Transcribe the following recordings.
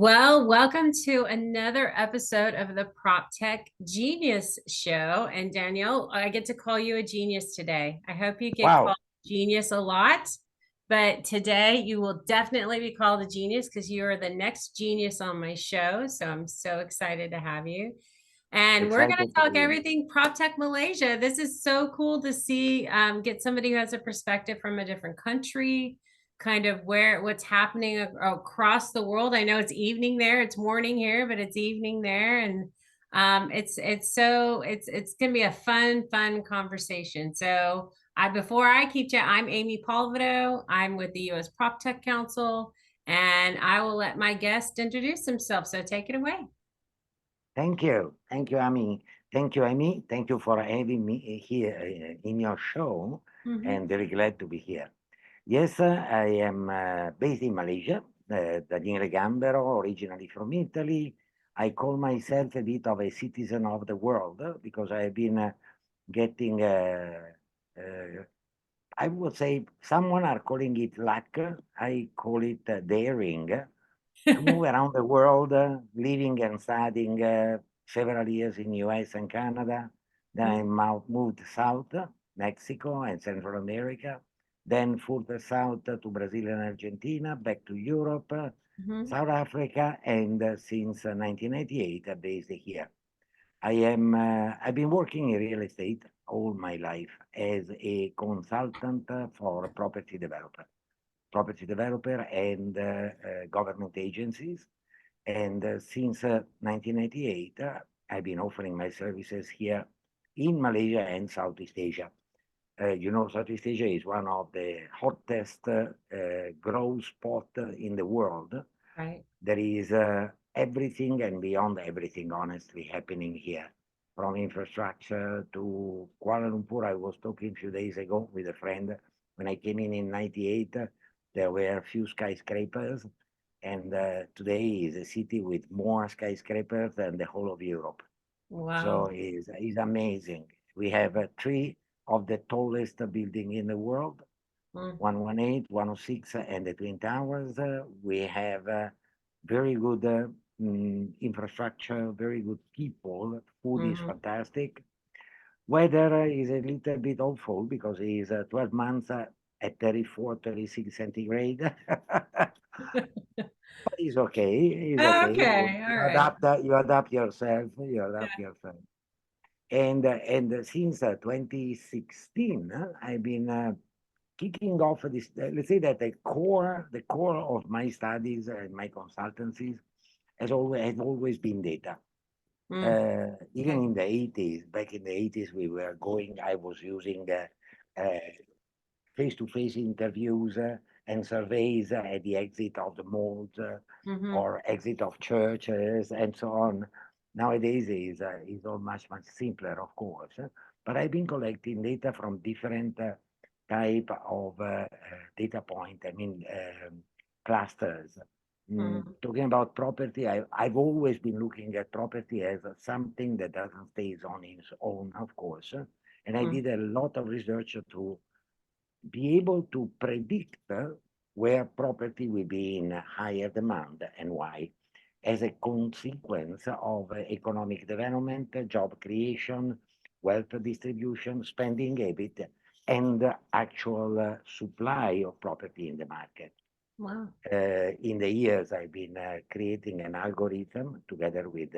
Well, welcome to another episode of the Proptech Genius Show. And Danielle, I get to call you a genius today. I hope you get Wow, called genius a lot, but today you will definitely be called a genius because you are the next genius on my show. So I'm so excited to have you. And we're going to excited to talk be here. everything Proptech Malaysia. This is so cool to see, get somebody who has a perspective from a different country, kind of what's happening across the world. I know it's evening there, it's morning here, but it's evening there, and it's gonna be a fun conversation. So before I keep chat, I'm Amy Palvido. I'm with the U.S. PropTech Council, and I will let my guest introduce himself. So take it away. Thank you. Thank you, Amy. Thank you, Amy. Thank you for having me here in your show, Mhm. and very glad to be here. Yes, I am based in Malaysia, Daniele Gambero, originally from Italy. I call myself a bit of a citizen of the world because I have been getting, uh, I would say, someone are calling it luck. I call it daring to move around the world, living and studying several years in US and Canada. Then I moved south, Mexico and Central America. Then further south to Brazil and Argentina, back to Europe, Mhm. South Africa, and since 1998, based here. I've been working in real estate all my life as a consultant for property developer and government agencies. And since 1998, I've been offering my services here in Malaysia and Southeast Asia. Southeast Asia is one of the hottest growth spot in the world. Right. There is everything and beyond everything, honestly, happening here. From infrastructure to Kuala Lumpur. I was talking a few days ago with a friend. When I came in 98, there were a few skyscrapers. And today is a city with more skyscrapers than the whole of Europe. So Wow. it's amazing. We have three of the tallest building in the world, Mm. 118, 106, and the Twin Towers. We have very good infrastructure, very good people. Food is Mhm. fantastic. Weather is a little bit awful because it is 12 months at 34, 36 centigrade. But it's okay. It's okay. Okay. All You right. adapt. You adapt yourself. You adapt yourself. And since 2016, I've been kicking off this. Let's say that the core of my studies and my consultancies have always been data. Mm. Even Okay. in the 80s, back in the 80s, I was using uh, face-to-face interviews and surveys at the exit of the malls Mhm. or exit of churches and so on. Nowadays is all much simpler, of course. But I've been collecting data from different type of data point. I mean, clusters. Mhm. Talking about property, I've always been looking at property as something that doesn't stay on its own, of course. And I Mhm. did a lot of research to be able to predict where property will be in higher demand and why, as a consequence of economic development, job creation, wealth distribution, spending habit, and actual supply of property in the market. Wow. In the years, I've been creating an algorithm together with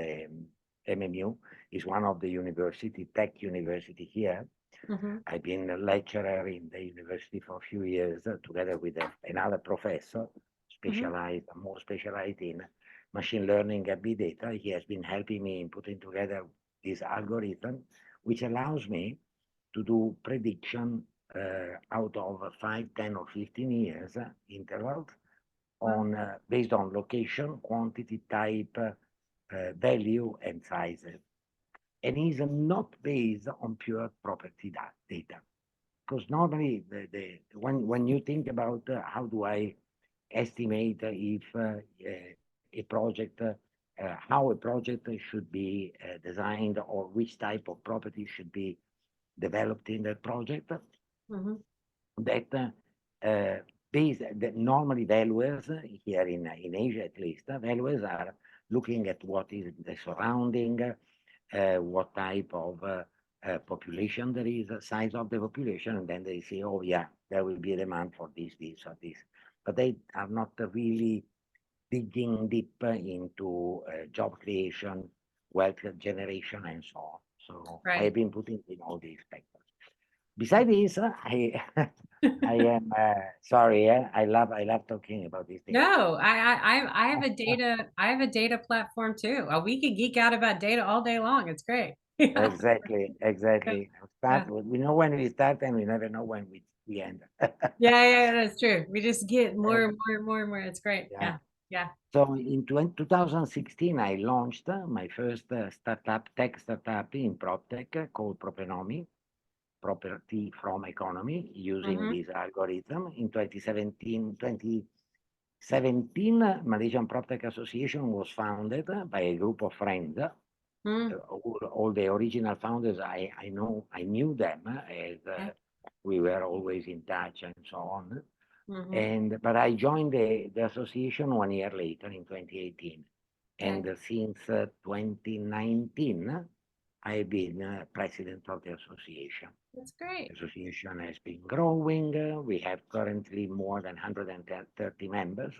MMU, is one of the tech university here. Mhm. I've been a lecturer in the university for a few years, together with another professor, Mhm. more specialized in machine learning and big data. He has been helping me in putting together this algorithm, which allows me to do prediction out of 5, 10, or 15 years intervals Wow. based on location, quantity, type, value, and sizes. And is not based on pure property data. Because normally, when you think about how do I estimate if a project, how a project should be designed, or which type of property should be developed in that project, Mhm. that normally valuers here in Asia at least, valuers are looking at what is the surrounding, what type of population there is, size of the population, and then they say, oh yeah, there will be a demand for this, or this. But they are not really digging deep into job creation, wealth generation, and so on. So I have been putting in all these factors. Besides this, I am sorry. I love talking about these things. No, I have a data platform too. We could geek out about data all day long. It's great. Yeah. Exactly, exactly. Yeah. We know when we start, and we never know when we end. Yeah, that's true. We just get more and more and more and more. It's great. Yeah. Yeah. Yeah. So in 2016, I launched my first tech startup in PropTech called Propenomy, Property from Economy, using Mm-hmm. this algorithm. In 2017, Malaysian PropTech Association was founded by a group of friends. Mm-hmm. All the original founders, I knew them as Yeah. we were always in touch and so on. Mm-hmm. But I joined the association 1 year later in 2018. Okay. And since 2019, I've been president of the association. That's great. The association has been growing. We have currently more than 130 members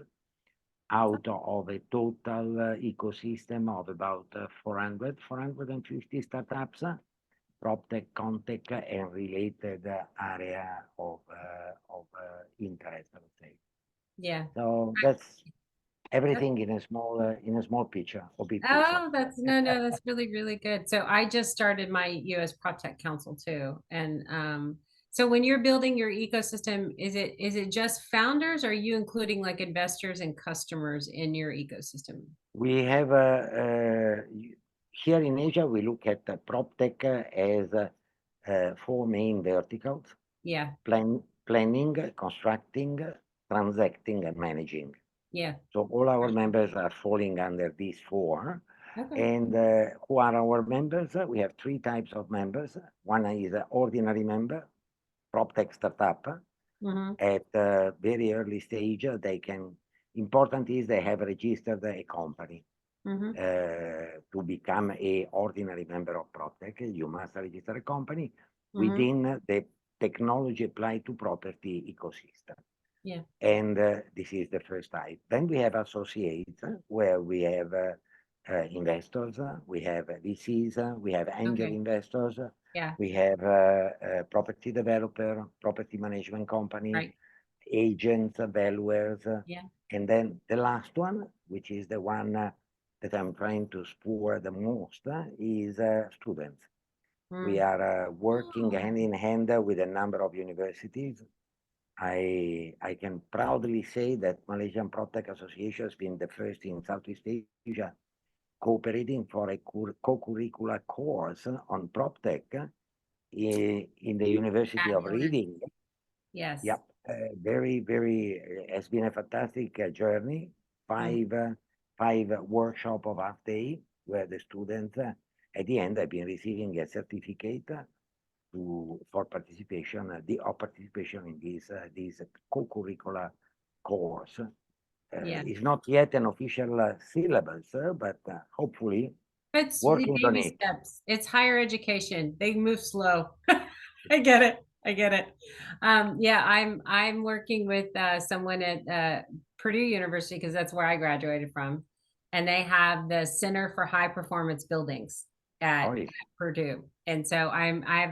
out of a total ecosystem of about 450 startups, PropTech, ConTech, and related area of interest, I would say. Yeah. So that's everything in a small picture or big picture. Oh, no, that's really, really good. So I just started my US PropTech Council too. And so when you're building your ecosystem, is it just founders, or are you including like investors and customers in your ecosystem? We have here in Asia, we look at PropTech as 4 main verticals: Yeah. planning, constructing, transacting, and managing. Yeah. So all our members are falling under these 4. Okay. And who are our members? We have 3 types of members. One is an ordinary member, PropTech startup. Mm-hmm. At a very early stage, important is they have registered a company. Mm-hmm. To become a ordinary member of PropTech, you must register a company Mm-hmm. within the technology applied to property ecosystem. Yeah. And this is the first type. Then we have associates, where we have investors, we have VCs, we have angel Okay. investors, Yeah. we have property developer, property management company, Right. agents, valuers, Yeah. and then the last one, which is the one that I'm trying to spur the most, is students. We Mm. are working Oh, hand in hand with a number of universities. I can proudly say that Malaysian PropTech Association has been the first in Southeast Asia cooperating for a co-curricular course on PropTech in the University of fabulous. Reading. Yes. Yep, has been a fantastic journey. Mm. Five workshop of half day where the students at the end have been receiving a certificate for participation, participation in this co-curricular course. Yeah. It's not yet an official syllabus, but hopefully It's working on baby it. steps. It's higher education. They move slow. I get it. I get it. Yeah, I'm working with someone at Purdue University because that's where I graduated from, and they have the Center for High Performance Buildings Oh, at yes. Purdue, and so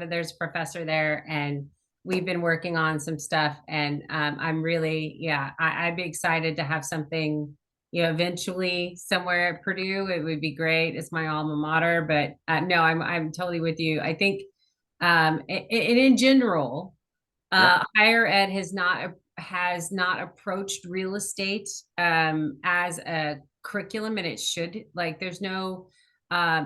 there's a professor there, and we've been working on some stuff, and I'm really I'd be excited to have something eventually somewhere at Purdue. It would be great. It's my alma mater, but no, I'm totally with you. I think, and in general, Yep. higher ed has not approached real estate as a curriculum, and it should. Like, there's no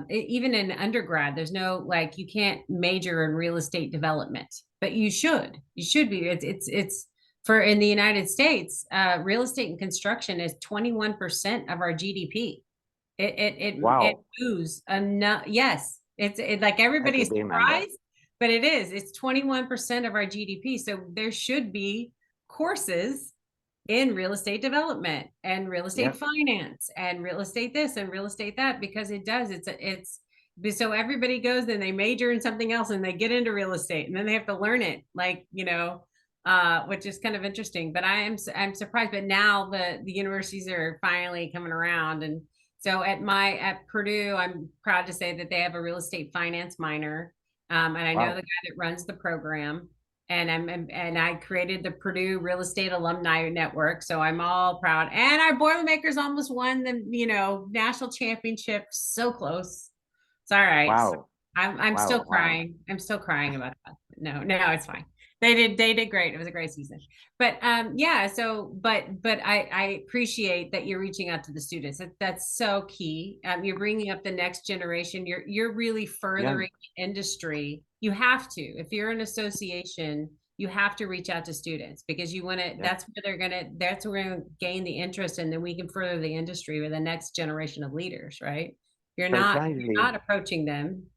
even in undergrad, there's no like you can't major in real estate development, but you should. You should be. It's for in the United States, real estate and construction is 21% of our GDP. It Wow, moves enough. Yes, like that's a everybody's big number. surprised, but it is. It's 21% of our GDP. So there should be courses in real estate development and real estate Yeah. finance and real estate this and real estate that, because it does. So everybody goes and they major in something else and they get into real estate and then they have to learn it, like, which is kind of interesting. But I'm surprised. But now the universities are finally coming around, and so at Purdue, I'm proud to say that they have a real estate finance minor, and I know Wow. the guy that runs the program, and I created the Purdue Real Estate Alumni Network, so I'm all proud. And our Boilermakers almost won the national championship, so close. It's all right. So Wow. I'm still Wow. Wow. crying. I'm still crying about that. No, it's fine. They did great. It was a great season. But yeah, so but I appreciate that you're reaching out to the students. That's so key. You're bringing up the next generation. You're really Yeah. furthering the industry. You have to. If you're an association, you have to reach out to students, because you want to, Yeah. that's where we're going to gain the interest, and then we can further the industry with the next generation of leaders, right? You're Precisely. not approaching them,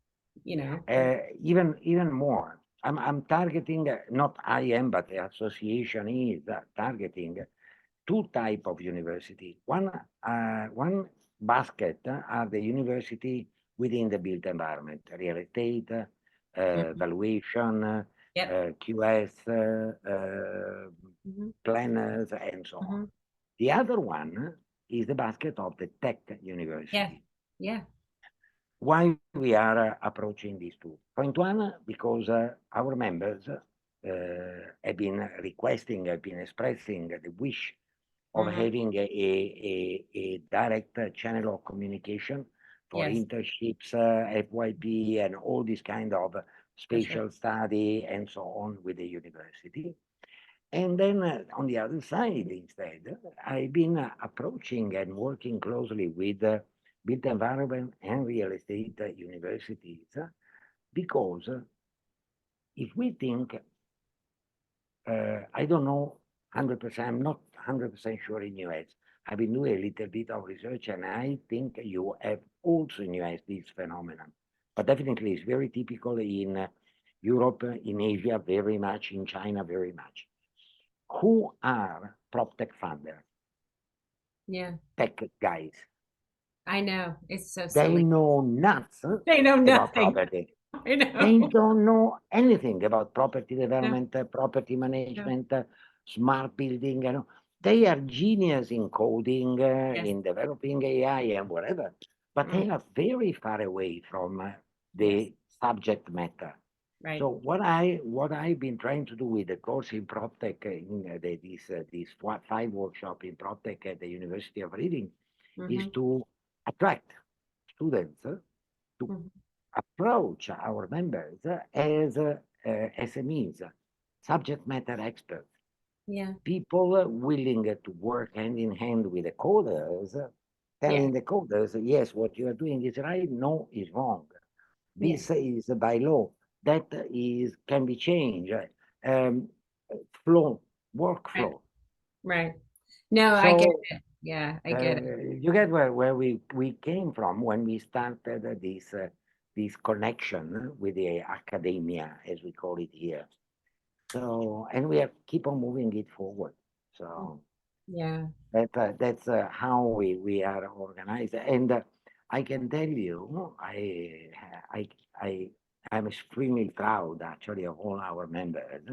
Even more. I'm targeting, not I am, but the association is targeting two type of university. One basket are the university within the built environment, real estate, Mhm. valuation, Yep. QS, Mhm. planners, and so on. Mhm. The other one is the basket of the tech Yeah. university. Yeah. Why we are approaching these two? Point one, because our members have been requesting, have been expressing the wish of Mhm. having a direct channel of communication for Yes, internships, FYP, and all this kind of for sure. spatial study and so on with the university. And then on the other side, instead, I've been approaching and working closely with built environment and real estate universities, because if we think, I don't know 100%, I'm not 100% sure in US. I've been doing a little bit of research, and I think you have also in US this phenomenon. But definitely it's very typical in Europe, in Asia, very much, in China, very much. Who are Proptech funders? Yeah, Tech guys. I know. It's so They silly. know nuts They know about nothing. property. I They know. don't know anything about property No, development, property no. management, smart building. They are genius in coding, Yes, in developing AI and whatever, but mm, they are very far away from yes, the subject matter. right. So what I've been trying to do with the course in PropTech, in this 5 workshop in PropTech at the University of Reading, is Hmm. to attract students to Hmm. approach our members as SMEs, subject matter experts, Yeah, people willing to work hand in hand with the coders, yeah, telling the coders, yes, what you are doing is right, no, is wrong. yeah. This is by law. That is can be changed. Um, flow, Right, workflow. right. No, I get So it. Yeah, I get it. you get where we came from when we started this connection with the academia, as we call it here. So, and we are keep on moving it forward. Mm, So yeah. that's how we are organized. And I can tell you, I I I'm extremely proud actually of all our members.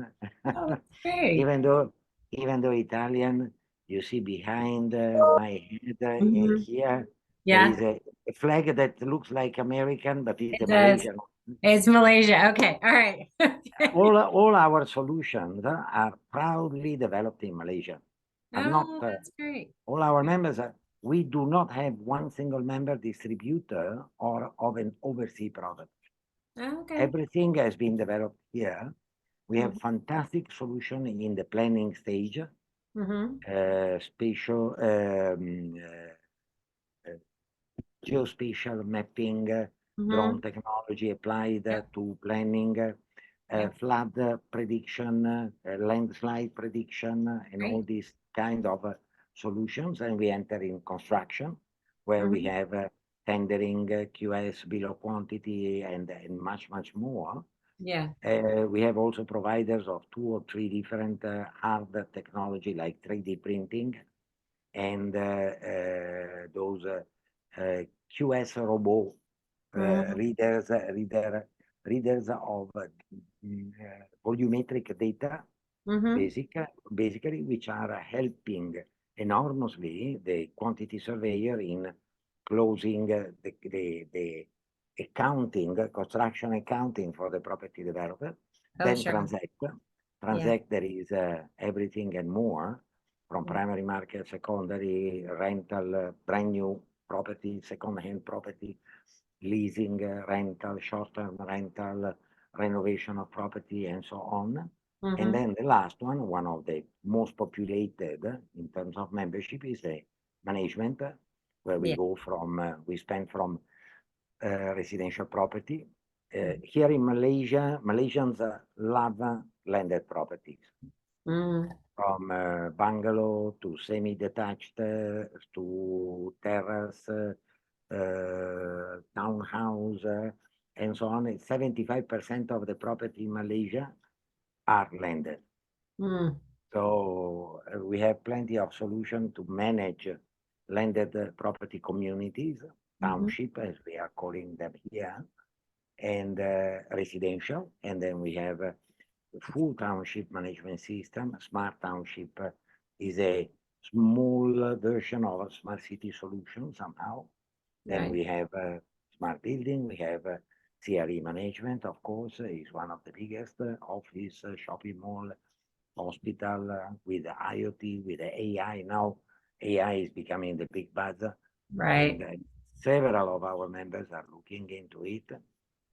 Oh, that's great. even though even though Italian, you see behind my head Hmm. here there Yeah, is a flag that looks like American, but it's a it does. Malaysian. It's Malaysia. Okay. All right. Okay. All our solutions are proudly developed in Malaysia. Are not Oh, that's great. all our members are, we do not have one single member distributor or of an overseas product. Oh, okay. Everything has been developed here. We have Mm-hmm. fantastic solution in the planning stage, Mm-hmm. spatial, uh, geospatial mapping, Mm-hmm. drone technology applied Yep. to planning, Yep. flood prediction, landslide prediction, and all Great. these kind of solutions. And we enter in construction, where we Mm-hmm. have tendering, QS, bill of quantity, and much, much more. Yeah. We have also providers of 2 or 3 different hard technology like 3D printing and those QS robot Mhm. readers of volumetric data, Mhm. basically, which are helping enormously the quantity surveyor in closing the accounting, construction accounting for the property developer. Oh, Then sure. Yeah. transact there is everything and more from Yeah. primary market, secondary, rental, brand new property, second-hand property, leasing, rental, short-term rental, renovation of property, and so on. And Mhm. then the last one of the most populated in terms of membership, is the management, where we Yeah. go from, we spend from residential property. Mhm. Here in Malaysia, Malaysians love landed properties, Mm. from bungalow to semi-detached to terrace, townhouse, and so on. 75% of the property in Malaysia are landed. Mm. So we have plenty of solution to manage landed property communities, Mhm. township, as we are calling them here, and residential. And then we have full township management system. Smart township is a small version of a smart city solution somehow. Then Right. we have smart building. We have CRE management, of course, is one of the biggest office, shopping mall, hospital, with the IoT, with the AI. Now AI is becoming the big buzz, and Right. several of our members are looking into it.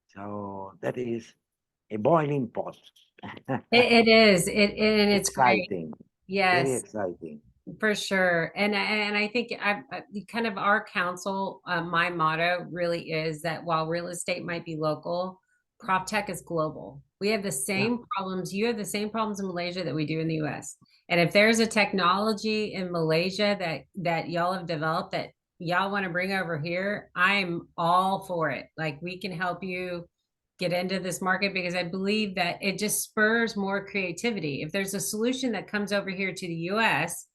So that is a boiling pot. It is. And it's great. Exciting, very Yes. exciting. For sure. And I think kind of our council, my motto really is that while real estate might be local, prop tech is global. We have the Yeah, same problems. You have the same problems in Malaysia that we do in the US. And if there's a technology in Malaysia that y'all have developed that y'all want to bring over here, I'm all for it. Like we can help you get into this market because I believe that it just spurs more creativity. If there's a solution that comes over here to the US,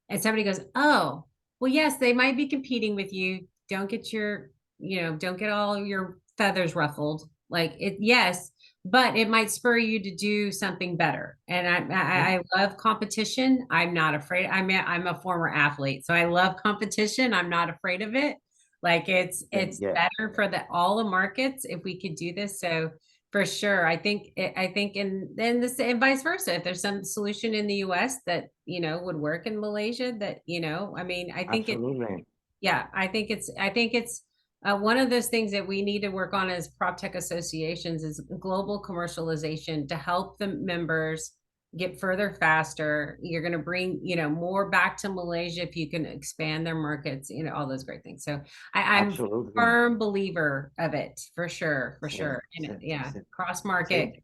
and somebody goes, oh, well, yes, they might be competing with you. Don't get your, don't get all your feathers ruffled. Like it, yes, but it might spur you to do something better. And yeah, I love competition. I'm not afraid. I'm a former athlete, so I love competition. I'm not afraid of it. Like it's yeah, better for all the markets if we could do this. So for sure. I think and then this and vice versa. If there's some solution in the US that, would work in Malaysia that, I mean, I think absolutely. yeah, I think it's one of those things that we need to work on as prop tech associations is global commercialization to help the members get further faster. You're going to bring, more back to Malaysia if you can expand their markets, all those great things. So I'm a Absolutely. firm believer of it for Same, sure. And same, yeah, same, cross same. market Yep.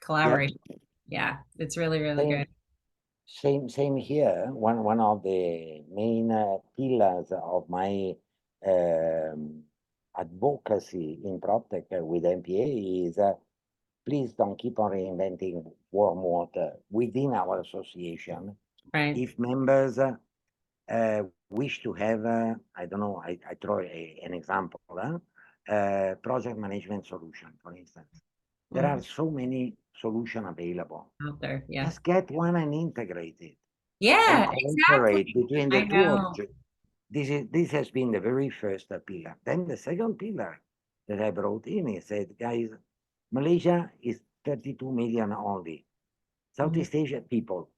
collaboration. Yeah, it's really, really Same, good. same here. One of the main pillars of my um, advocacy in PropTech with MPA is please don't keep on reinventing warm water within our association. Right. If members wish to have, I don't know, I throw an example, project management solution, for instance. There are Mhm. so many solutions available. Out there. Yeah. Just get one and integrate it and Yeah, cooperate exactly. between the I two of know. you. This has been the very first pillar. Then the second pillar that I brought in is said, guys, Malaysia is 32 million only. Mhm. Southeast Asia people.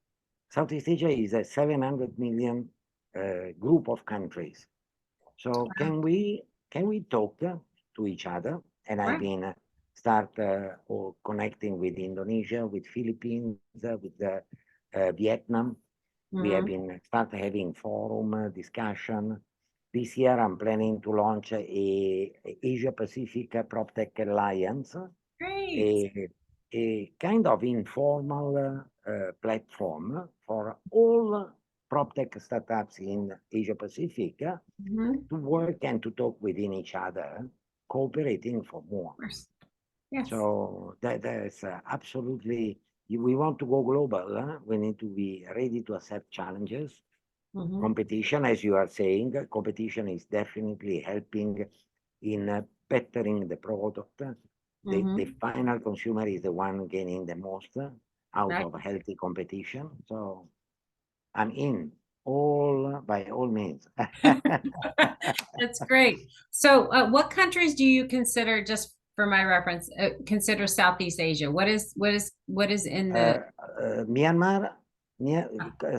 Southeast Asia is a 700 million group of countries. So can we talk to each other? And I've Right. been start or connecting with Indonesia, with Philippines, with Vietnam. We have Mhm. been start having forum discussion. This year, I'm planning to launch a Asia Pacific PropTech Alliance, Great. a kind of informal platform for all PropTech startups in Asia Pacific Mhm. to work and to talk within each other, cooperating for Of more. course. Yes. So that's absolutely, we want to go global. We need to be ready to accept challenges. Mhm. Competition, as you are saying, competition is definitely helping in bettering the product. The Mhm. final consumer is the one gaining the most out Right. of healthy competition. So I'm in all by all means. That's great. So, what countries do you consider, just for my reference, consider Southeast Asia? What is in the? Myanmar,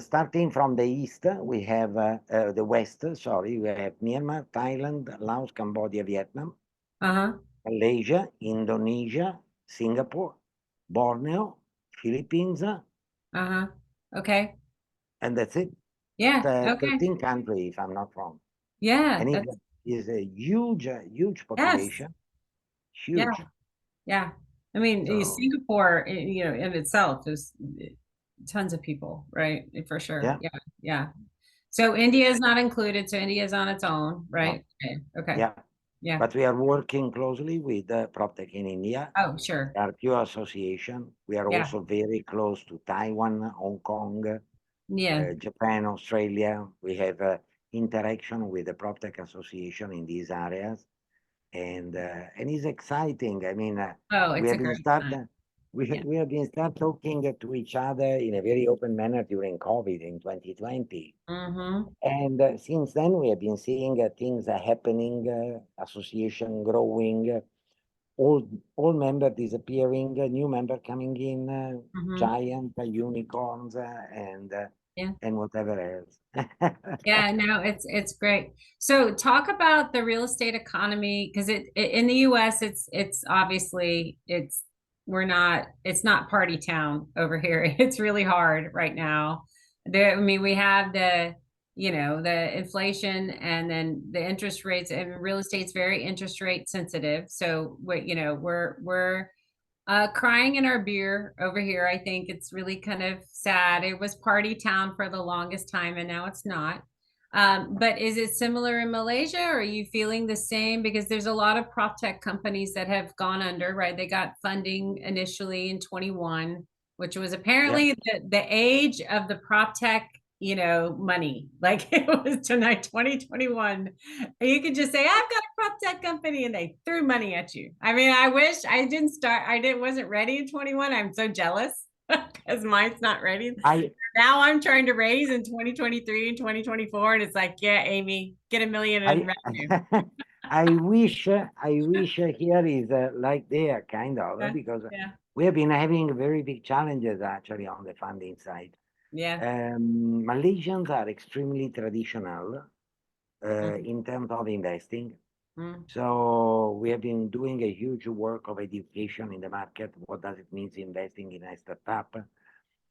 starting from the east, we have the west, sorry, we have Myanmar, Thailand, Laos, Cambodia, Vietnam, Uh-huh. Malaysia, Indonesia, Singapore, Borneo, Philippines, Uh-huh. Okay. and that's it. Yeah. The Okay. 13 countries, if I'm not wrong. Yeah. And it That's is a huge yes. population, Yeah. huge. Yeah. I mean, So, Singapore, in itself is tons of people, right? For sure. yeah, Yeah. Yeah. So India is not included. So India is on its own, no, right? Okay. Okay. yeah. Yeah. But we are working closely with Proptech in India. Oh, sure. There are few association. We are Yeah. also very close to Taiwan, Hong Kong, Yeah. Japan, Australia. We have interaction with the PropTech Association in these areas, and it's exciting. I mean, Oh, we it's have a been great start time. Yeah. we have been start talking to each other in a very open manner during COVID in 2020. Mm-hmm. And since then, we have been seeing things are happening, association growing, old member disappearing, new member coming in, Mm-hmm. giant unicorns, Yeah. and whatever else. Yeah, no, it's great. So talk about the real estate economy, because in the US it's obviously it's not party town over here. It's really hard right now. I mean, we have the inflation, and then the interest rates, and real estate's very interest rate sensitive. So we're crying in our beer over here. I think it's really kind of sad. It was party town for the longest time, and now it's not. But is it similar in Malaysia? Or are you feeling the same? Because there's a lot of prop tech companies that have gone under, right? They got funding initially in 21, which was Yeah, apparently the age of the prop tech, money. Like it was tonight, 2021. You could just say, I've got a prop tech company, and they threw money at you. I mean, I wish wasn't ready in 21. I'm so jealous because mine's not ready. I Now I'm trying to raise in 2023 and 2024. And it's like, yeah, Amy, get 1 million in I revenue. I wish here is like there, kind of, Yeah, because yeah, we have been having very big challenges actually on the funding side. yeah. Malaysians are extremely traditional Mm, in terms of investing. mm, So we have been doing a huge work of education in the market. What does it mean investing in a startup?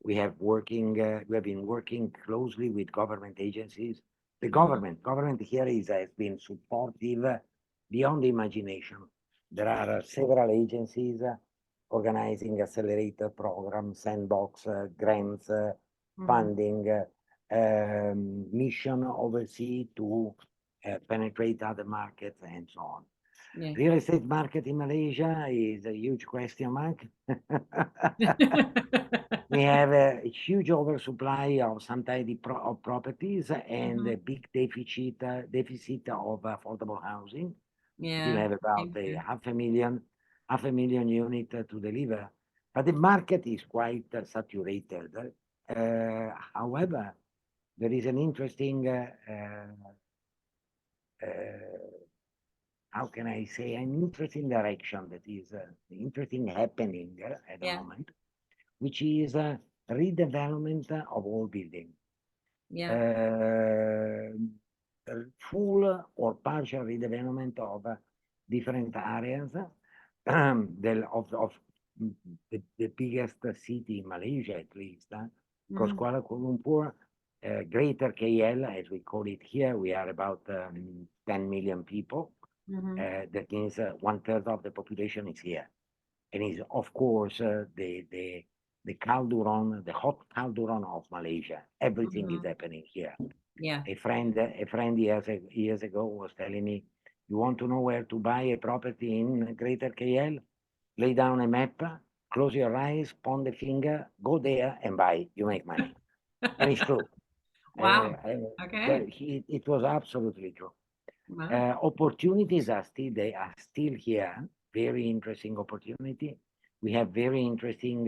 We have been working closely with government agencies. The mhm, government here has been supportive beyond imagination. There are several agencies organizing accelerator programs, sandbox, grants, mhm. funding, mission overseas to penetrate other markets and so on. Yeah. Real estate market in Malaysia is a huge question mark. We have a huge oversupply of some type of properties and a Mhm. big deficit of affordable housing. Still Yeah. have about Same a here. half a million unit to deliver, but the market is quite saturated. However, there is an interesting how can I say, an interesting direction that is interesting happening at the Yeah. moment, which is redevelopment of all building. Yeah. Uh, Full or partial redevelopment of different areas of the biggest city in Malaysia, at least, because Mhm, Kuala Lumpur, Greater KL, as we call it here, we are about 10 million people. mhm, That means 1/3 of the population is here, and is of course the cauldron, the hot cauldron of Malaysia. Everything is mhm. happening here. Yeah. A friend years ago was telling me, "You want to know where to buy a property in Greater KL? lay down a map, close your eyes, point the finger, go there and buy. You make money, and it's true. Wow. Okay. It was absolutely true. Wow. Opportunities are still they are still here. Very interesting opportunity. We have very interesting.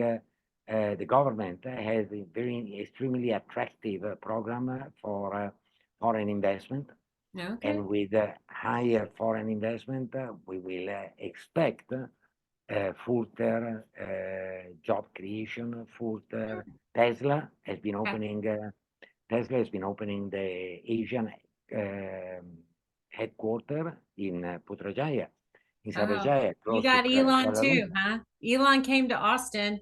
The government has a very extremely attractive program for foreign investment, Okay. and with higher foreign investment, we will expect further job creation. Further, Tesla has been Okay. opening. Tesla has been opening the Asian headquarter in Putrajaya, in Oh, Sarajaya, you close to got Elon Kuala too, Lumpur. huh? Elon came to Austin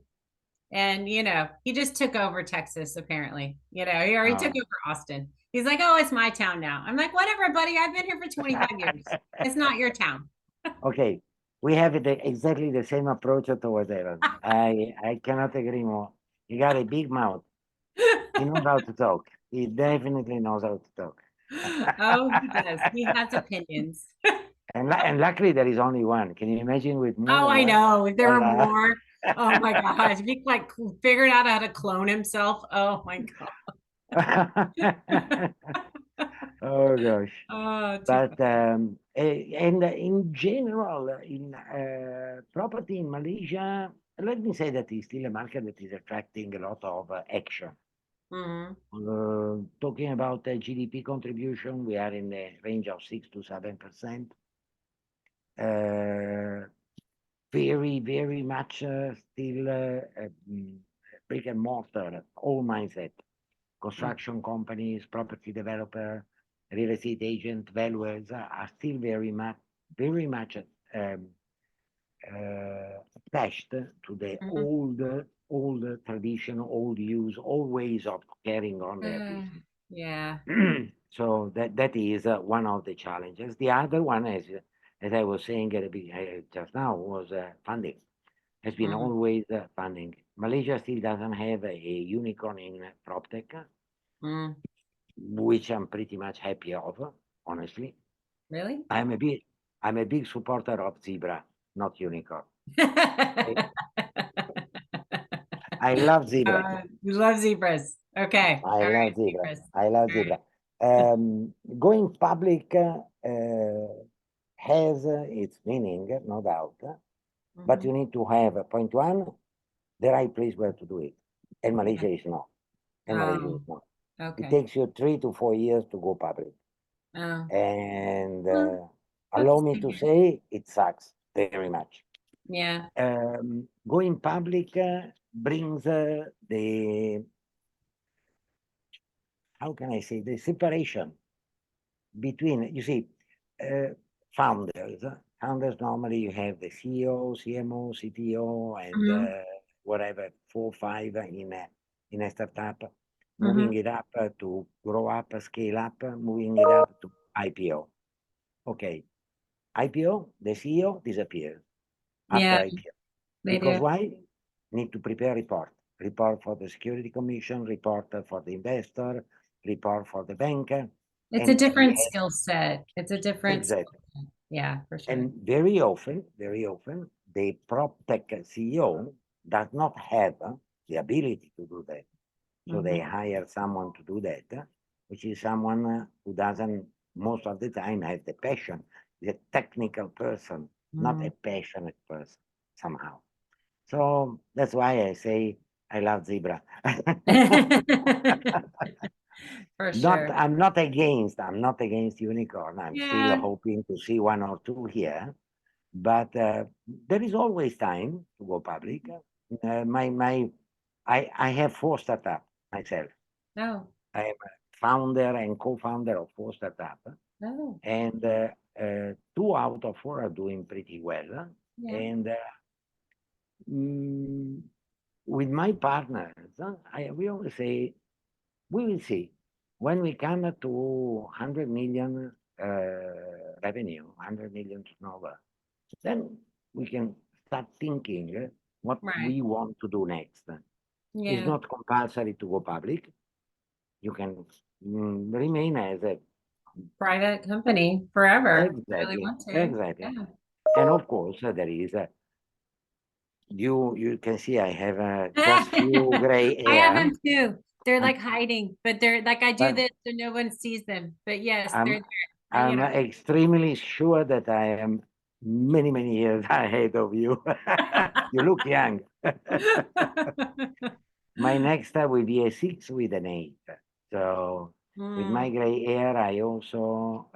and, he just took over Texas, apparently. He already took Uh, over Austin. He's like, oh, it's my town now. I'm like, whatever, buddy. I've been here for 25 years. It's not your town. okay, we have exactly the same approach towards Aaron. I cannot agree more. He got a big mouth. He knows how to talk. He definitely knows how to talk. Oh, he does. He has opinions. And luckily there is only one. Can you imagine with more Oh, than I one? know. If there were Well, more, oh my gosh. If he like figured out how to clone himself. Oh my God. oh gosh. Oh, too But funny. and in general, in property in Malaysia, let me say that it's still a market that is attracting a lot of action. Mhm. Talking about GDP contribution, we are in the range of 6 to 7%. Very, very much still brick and mortar, old mindset. Construction companies, property developer, real estate agent, valuers are still very much attached to the Mhm. old tradition, old use, old ways of carrying on their business. Yeah. So that is one of the challenges. The other one, as I was saying just now, was funding. Has been Mhm. always funding. Malaysia still doesn't have a unicorn in PropTech, Mhm. which I'm pretty much happy of, honestly. Really? I'm a big I'm a big supporter of zebra, not unicorn. I, I love zebra. You love zebras. Okay. I All love right, zebra. zebras. I love All right. zebra. Going public has its meaning, no doubt, but Mhm. you need to have point one, the right place where to do it. And Yeah. Malaysia is not. And Malaysia is Oh, not. It okay. takes you 3 to 4 years to go public. Oh, And well, allow that's me to say it sucks very much. yeah. Going public brings how can I say, the separation between, you see, uh, founders. Founders normally you have the CEO, CMO, CTO, and Mhm. whatever, 4 or 5 in a startup, moving Mhm. it up to grow up, scale up, moving it up to IPO. Okay, IPO, the CEO disappears after Yeah, IPO. they Because do. why? Need to prepare report. Report for the security commission, report for the investor, report for the banker, It's a and he different has skill set. It's a different skill exactly. set. Yeah, for sure. And very often, the prop tech CEO does not have the ability to do that. So they Mhm. hire someone to do that, which is someone who doesn't most of the time have the passion. Is a technical person, not a Mhm. passionate person somehow. So that's why I say I love zebra. For Not, sure. I'm not against unicorn. I'm still Yeah. hoping to see 1 or 2 here, but there is always time to go public. I have 4 startups myself. No. I am a founder and co-founder of 4 startups, No. and 2 out of 4 are doing pretty well. Yeah. And mm, with my partners, we always say we will see when we come to 100 million revenue, 100 million turnover. Then we can start thinking what Right. we want to do next. It's Yeah. not compulsory to go public. You can remain as a Private company forever. If you really exactly, want to. exactly. Yeah. And of course, there is You can see I have just few gray I have hair, them too. They're uh, like hiding, but they're like I do but this so no one sees them. But yes, I'm they're there. I'm extremely sure that I am many years ahead of you. You look young. My next step will be a 6 with an 8. So with my Mm. gray hair, I also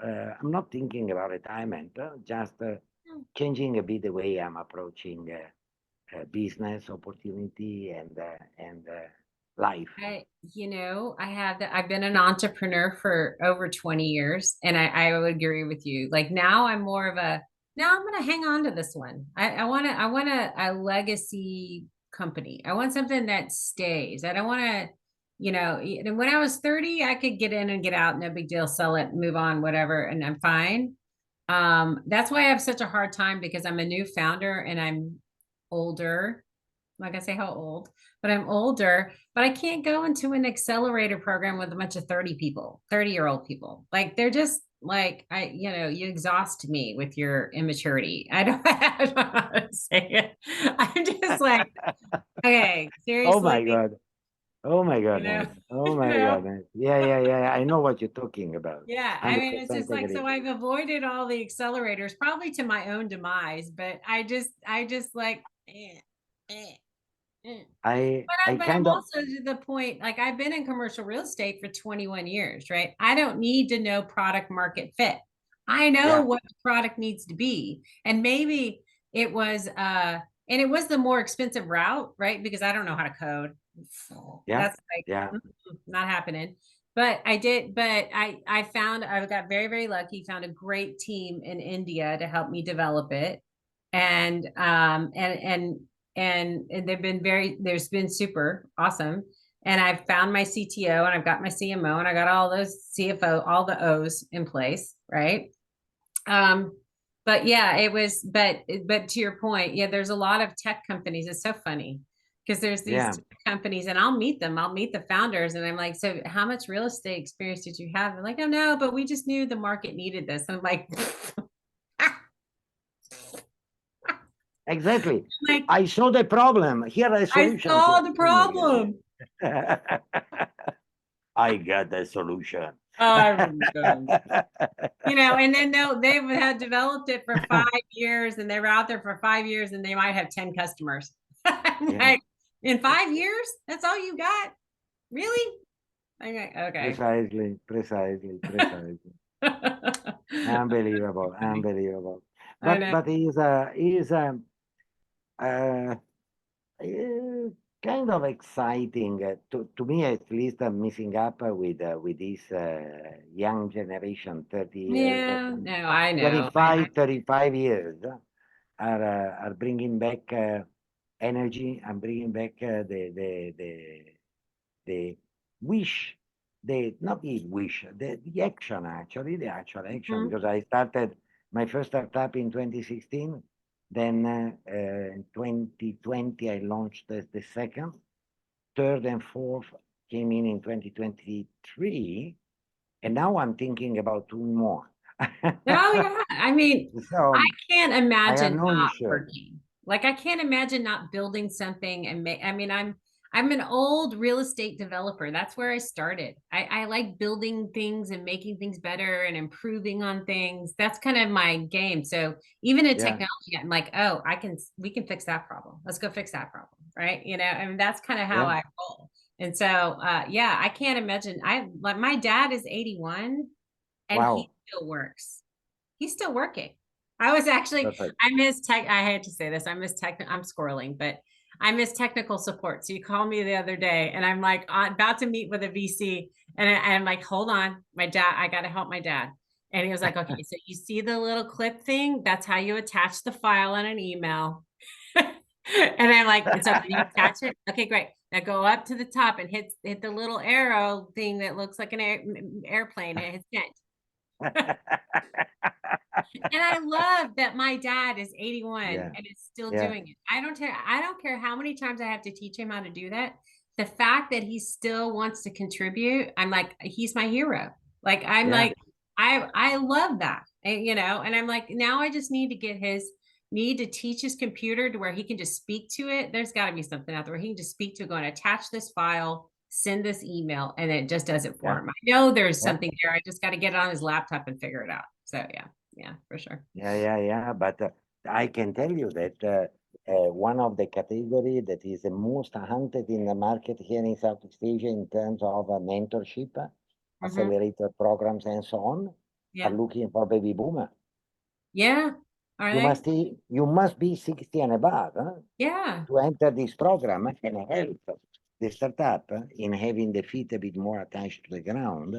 I'm not thinking about retirement, just changing a bit the way I'm approaching business opportunity and life. I've been an entrepreneur for over 20 years, and I would agree with you. Like now I'm more of a, now I'm going to hang on to this one. I want a legacy company. I want something that stays. I don't want to, when I was 30, I could get in and get out, no big deal, sell it, move on, whatever, and I'm fine. That's why I have such a hard time because I'm a new founder and I'm older. I'm not gonna say how old, but I'm older, but I can't go into an accelerator program with a bunch of 30 people, 30-year-old people. Like they're just like you exhaust me with your immaturity. I don't know how to say it. I'm just like, okay, Oh seriously, my God. Oh my you know, goodness. Oh you my know. goodness. Yeah. I know what you're talking about. Yeah, I mean, it's 100% just like, agree. so I've avoided all the accelerators, probably to my own demise, but I just like, eh, eh. I But I'm kind of, also to the point, like I've been in commercial real estate for 21 years, right? I don't need to know product market fit. I know yeah, what the product needs to be. And maybe it was and it was the more expensive route, right? Because I don't know how to code. yeah, That's like yeah. not happening. But I found I got very, very lucky, found a great team in India to help me develop it. And there's been super awesome. And I've found my CTO and I've got my CMO and I got all those CFO, all the O's in place, right? Um, but yeah, but to your point, yeah, there's a lot of tech companies. It's so funny because there's these Yeah, tech companies and I'll meet them, I'll meet the founders, and I'm like, so how much real estate experience did you have? They're like, oh no, but we just knew the market needed this. And I'm exactly. like, I saw the problem. Here are the I solutions. saw the problem. I got the solution. I remember. And then they had developed it for 5 years and they were out there for 5 years and they might have 10 customers. Yeah, Like, in 5 years, that's all you got? Really? I'm like, okay. precisely. Unbelievable, Funny. unbelievable. I But know. but is uh, kind of exciting to me at least. I'm missing up with this young generation, 30 years, Yeah, no, I know. 25, 35 years are bringing back energy and bringing back the wish, the not the wish, the action actually, the actual action. Mhm. Because I started my first startup in 2016, then in 2020 I launched the second, third and fourth came in 2023, and now I'm thinking about two more. Oh yeah. I mean, I So can't I have imagine no not issue. working. Like I can't imagine not building something and make, I mean, I'm an old real estate developer. That's where I started. I like building things and making things better and improving on things. That's kind of my game. So even in Yeah, technology, I'm like, oh, we can fix that problem. Let's go fix that problem. Right. I mean, that's kind of how yeah. I roll. And so yeah, I can't imagine. I like my dad is 81 and he Wow, still works. He's still working. I was actually, perfect. I miss tech. I had to say this. I miss tech. I'm squirreling, but I miss technical support. So you called me the other day and I'm like about to meet with a VC and I'm like, hold on, my dad, I got to help my dad. And he was like, okay, so you see the little clip thing? That's how you attach the file on an email. And I'm like, and so can you attach it? Okay, great. Now go up to the top and hit the little arrow thing that looks like an airplane and hit send. And I love that my dad is 81 Yeah, and is still yeah, doing it. I don't care how many times I have to teach him how to do that. The fact that he still wants to contribute, I'm like, he's my hero. Like I'm yeah, like, I love that. And I'm like, now I just need to get his need to teach his computer to where he can just speak to it. There's got to be something out there where he can just speak to it, go and attach this file, send this email, and it just does it for Yeah, him. I know there's yeah, something there. I just got to get it on his laptop and figure it out. So yeah, for sure. yeah. But I can tell you that one of the category that is the most hunted in the market here in Southeast Asia in terms of mentorship, Hmm. accelerator programs, and so on, are Yeah. looking for baby boomer. Yeah. Are they? You must be 60 and above Yeah. to enter this program and help the startup in having the feet a bit more attached to the ground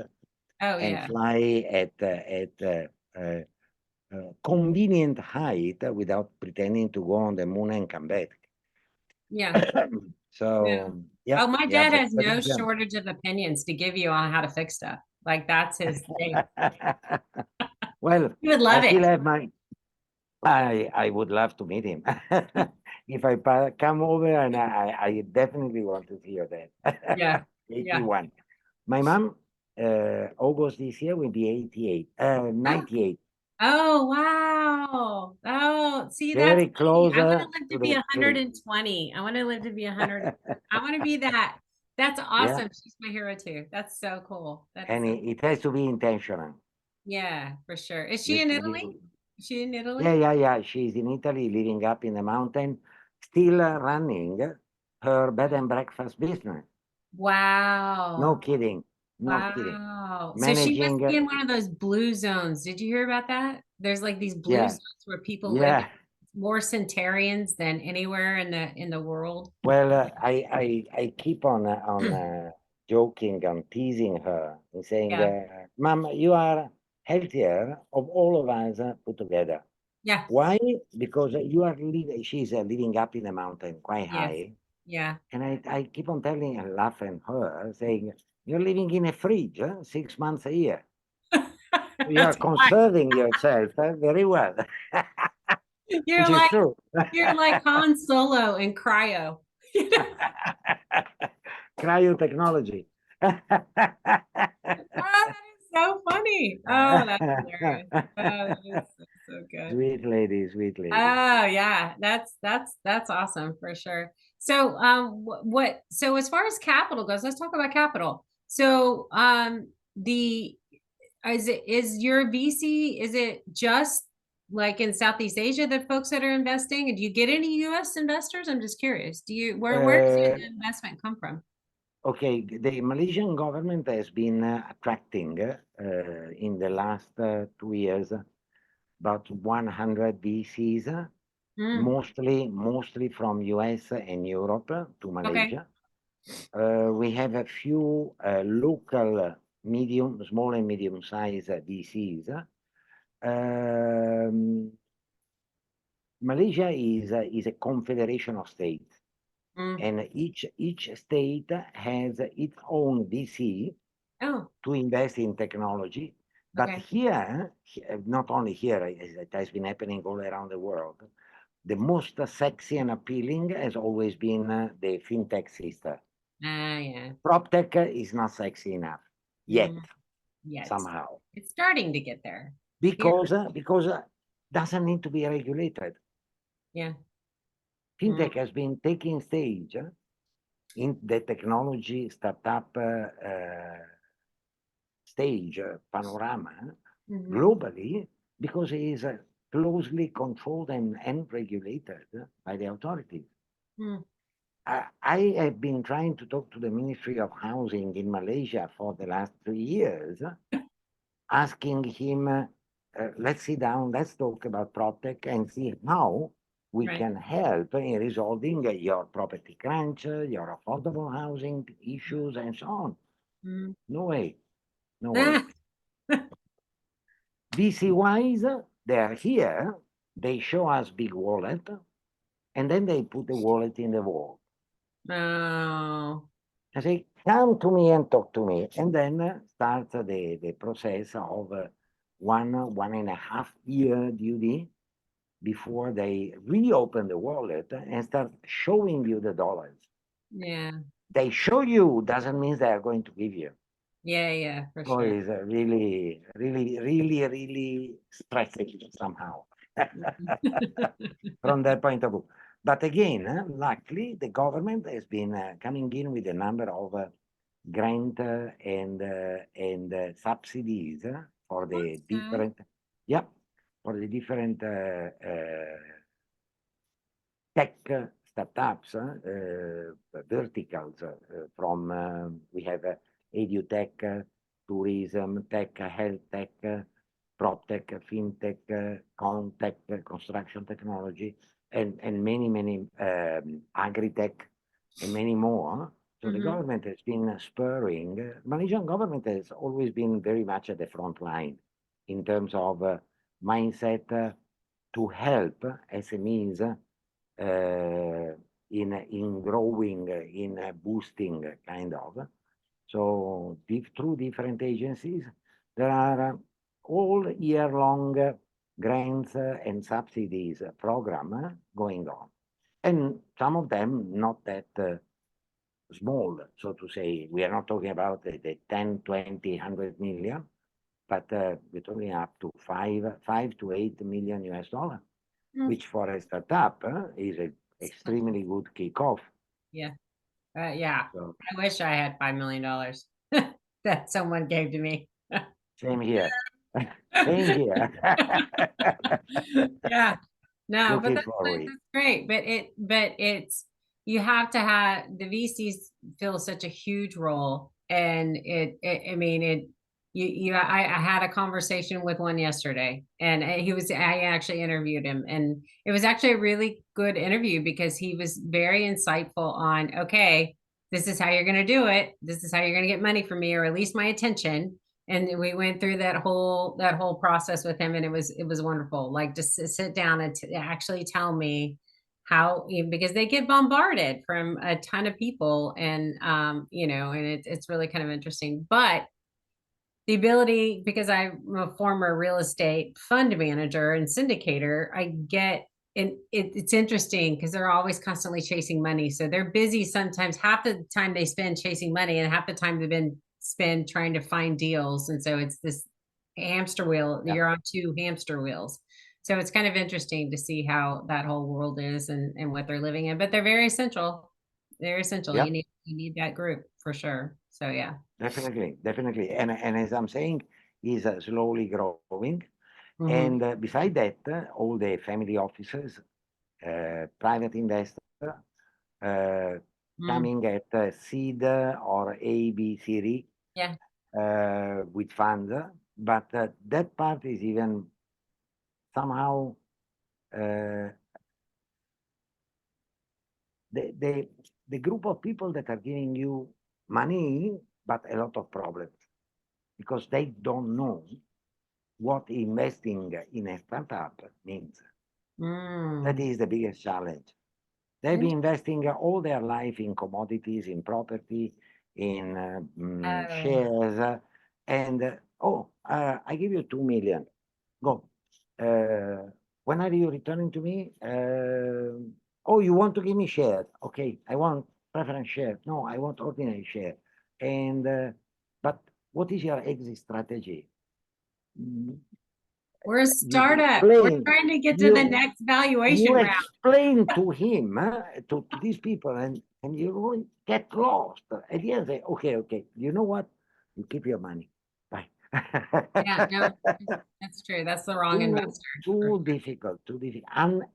Oh and yeah. fly at convenient height without pretending to go on the moon and come back. Yeah. Yeah. So yeah, Oh, my yeah, dad but has no shortage of opinions to give you on how to fix stuff. Like that's his thing. well, You would I love still it. have my. I would love to meet him. If I come over, and I definitely want to hear that. Yeah. Yeah. 81. My mom, August this year will be 88, Oh, 98. oh, wow. Oh, see, that's Very me. close I want to live to to be the tree. 120. I want to live to be 100. I want to be that. That's Yeah, awesome. She's my hero too. That's so cool. That is and so, it has to be intentional. yeah, for sure. Is she You, in Italy? you, Is she in yeah, Italy? yeah, yeah. She's in Italy, living up in the mountain, still running her bed and breakfast business. No Wow. kidding, no kidding. Wow. So she must Managing, be in one of those blue zones. Did you hear about that? There's like these blue yeah, zones where people live yeah. more centenarians than anywhere in the world. Well, I keep on joking, on teasing her, and saying, Yeah. "Mom, you are healthier of all of us put together. Yeah. Why? Because you are living. She's living up in the mountain, quite Yes. high, Yeah. and I keep on telling and laughing her, saying, "You're living in a fridge, 6 months a year. You are That's why conserving yourself very well," you're which is like true. you're like Han Solo in cryo. Cryotechnology. Oh, that is so funny. Oh, that's hilarious. Oh, that is so good. Sweet lady, sweet lady. Oh yeah, that's awesome for sure. So so as far as capital goes, let's talk about capital. So the is your VC, is it just like in Southeast Asia that folks that are investing? And do you get any US investors? I'm just curious. Do you where does Uh, the investment come from? okay, the Malaysian government has been attracting in the last 2 years about 100 VCs, Mm, mostly from US and Europe to okay. Malaysia. We have a few local small and medium-sized VCs. Um, Malaysia is a confederation of states, Mm, and each state has its own VC oh, to invest in technology. But okay. here, not only here, it has been happening all around the world. The most sexy and appealing has always been the fintech sister. Ah, yeah. Proptech is not sexy enough yet, Mm, yet. somehow, It's starting to get there. Here. because doesn't need to be regulated. Yeah. Mm, Fintech has been taking stage in the technology startup stage panorama mhm, globally because it is closely controlled and regulated by the authorities. mm, I have been trying to talk to the Ministry of Housing in Malaysia for the last 3 years, asking him, let's sit down, let's talk about PropTech and see how we right. can help in resolving your property crunch, your affordable housing issues, and so on. Mm. No way, no way. Ah, VC wise, they are here, they show us big wallet, and then they put the wallet in the wall. oh, I say, come to me and talk to me. And then starts the process of 1.5 year duty before they reopen the wallet and start showing you the dollars. yeah. They show you doesn't mean they are going to give you. Yeah, for So sure. it's really, really, really, really stressing somehow. from that point of view. But again, luckily, the government has been coming in with a number of grant and subsidies for the That's good. different, yeah, for the different tech startups, verticals from we have edutech, tourism tech, health tech, proptech, fintech, contech, construction technology, and many agri-tech and many more. So the Mhm. government has been spurring. Malaysian government has always been very much at the front line in terms of mindset to help SMEs in growing, in boosting, kind of. So through different agencies, there are all year long grants and subsidies program going on. And some of them not that small, so to say. We are not talking about the 10, 20, 100 million, but we're talking up to 5 to 8 million US dollar, Mm. which for a startup is an extremely good kickoff. Yeah. Yeah. So I wish I had $5 million that someone gave to me. same here. Same here. Yeah. No, but Looking that's forward. great. But it's you have to have the VCs fill such a huge role, and I mean it. I had a conversation with one yesterday, and I actually interviewed him, and it was actually a really good interview because he was very insightful on, okay, this is how you're going to do it. This is how you're going to get money from me, or at least my attention. And we went through that whole process with him, and it was wonderful, like just to sit down and to actually tell me how, because they get bombarded from a ton of people, and and it's really kind of interesting. But the ability, because I'm a former real estate fund manager and syndicator, I get, and it's interesting because they're always constantly chasing money. So they're busy sometimes. Half the time they spend chasing money, and half the time they've been spend trying to find deals. And so it's this hamster wheel. Yeah. You're on two hamster wheels. So it's kind of interesting to see how that whole world is, and what they're living in. But they're very essential. They're essential. Yeah. You need that group for sure. So yeah. Definitely, definitely. And as I'm saying, is slowly growing. Mm-hmm. And beside that, all the family offices, private investor, uh, Mm. coming at seed or A, B, C, D Yeah. with funds. But that part is even somehow uh, the the group of people that are giving you money, but a lot of problems because they don't know what investing in a startup means. That Mm. is the biggest challenge. They've been investing all their life in commodities, in property, in Oh, shares, and I give you 2 million. Go. When are you returning to me? Oh, you want to give me shares? Okay, I want preference share. No, I want ordinary share. And but what is your exit strategy? Mm, we're a You startup. We're explain. trying to get to the You next you valuation round. explain to him, to these people, and you will get lost. At the end, say, okay, you know what? You keep your money. Bye. Yeah, no, that's true. That's the wrong too investor. too difficult,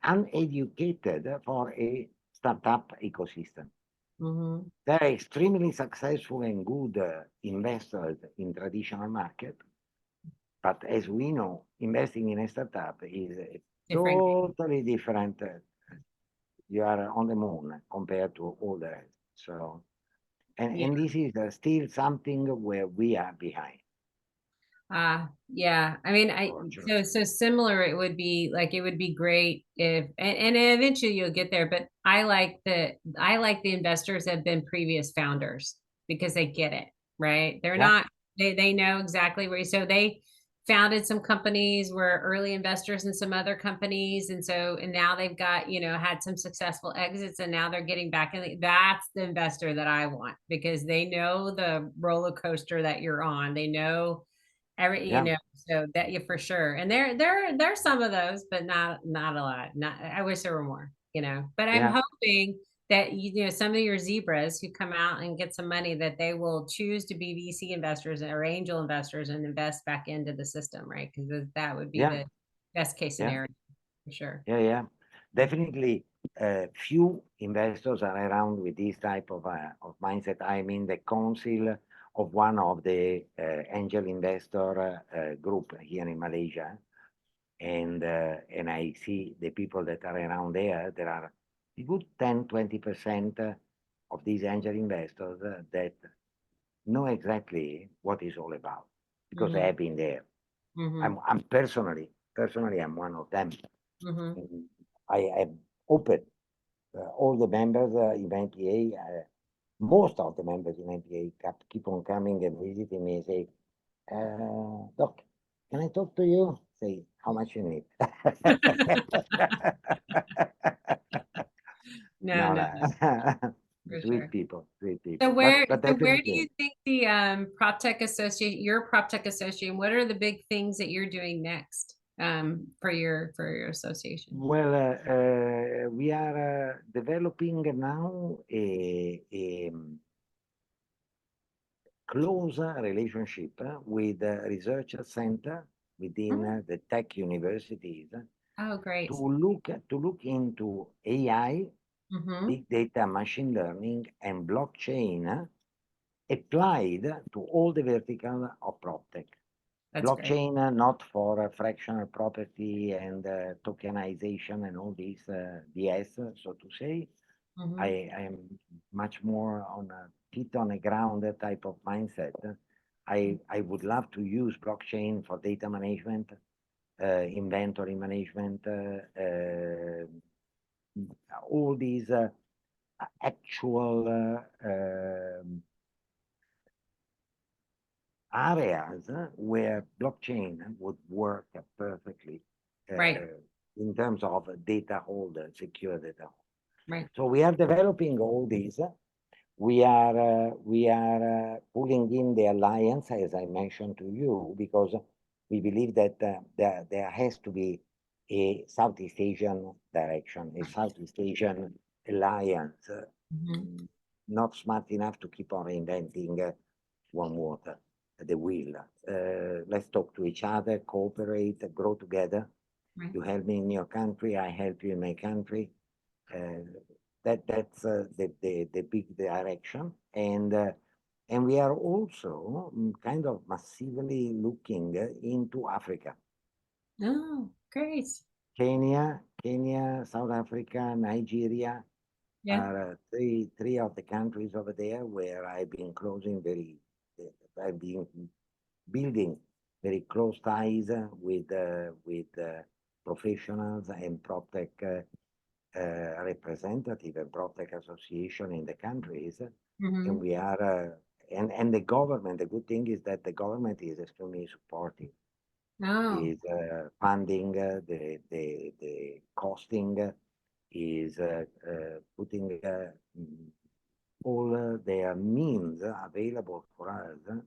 uneducated for a startup ecosystem. Mm-hmm. They're extremely successful and good investors in traditional market, but as we know, investing in a startup is a Different. totally different. You are on the moon compared to all the rest. So, Yeah. and this is still something where we are behind, Yeah. I mean, unfortunately. so similar, it would be great if, and eventually you'll get there, but I like the investors that have been previous founders because they get it, right? They're Yeah, not, they know exactly where, so they founded some companies, were early investors in some other companies. And now they've got, had some successful exits, and now they're getting back in. That's the investor that I want, because they know the roller coaster that you're on. They know Yeah, so that you for sure. And there's some of those, but not a lot. Not, I wish there were more, but I'm yeah, hoping that, some of your zebras who come out and get some money, that they will choose to be VC investors or angel investors and invest back into the system, right? Because that would be yeah, the best case yeah, scenario for sure. yeah, yeah. Definitely, few investors are around with this type of mindset. I'm in the council of one of the angel investor group here in Malaysia, and I see the people that are around there. There are a good 10-20% of these angel investors that know exactly what it's all about because they Mm-hmm. have been there. Mm-hmm. I'm personally, I'm one of them. Mm-hmm. Mm, I have opened all the members in NPA. Most of the members in NPA keep on coming and visiting me and say, Doc, can I talk to you? Say, how much you need? No, No, no, no. no, for Sweet sure. people, sweet So people. where But so where do definitely, you think the PropTech Associate, your PropTech Association, what are the big things that you're doing next for your association? well, we are developing now a close relationship with research center within Mhm. the tech universities Oh, great. to look into AI, Mm-hmm. big data, machine learning, and blockchain applied to all the vertical of PropTech. That's great. Blockchain, not for fractional property and tokenization and all this BS, so to say. Mm-hmm. I am much more on a feet on the ground type of mindset. I would love to use blockchain for data management, inventory management, all these actual areas where blockchain would work perfectly Right, in terms of data holder, secure data. right. So we are developing all these. We are pulling in the alliance, as I mentioned to you, because we believe that there has to be a Southeast Asian direction, a Southeast Asian alliance, Mm-hmm. not smart enough to keep on reinventing one water, the wheel. Let's talk to each other, cooperate, grow together. Right. You help me in your country, I help you in my country. Uh, that's the big direction, and we are also kind of massively looking into Africa, Oh, great. Kenya, South Africa, Nigeria Yeah. are three of the countries over there where I've been I've been building very close ties with professionals and PropTech representative and PropTech association in the countries, and Mm-hmm. we are and the government. The good thing is that the government is extremely supportive, Oh, is funding the costing, is putting all their means available for us to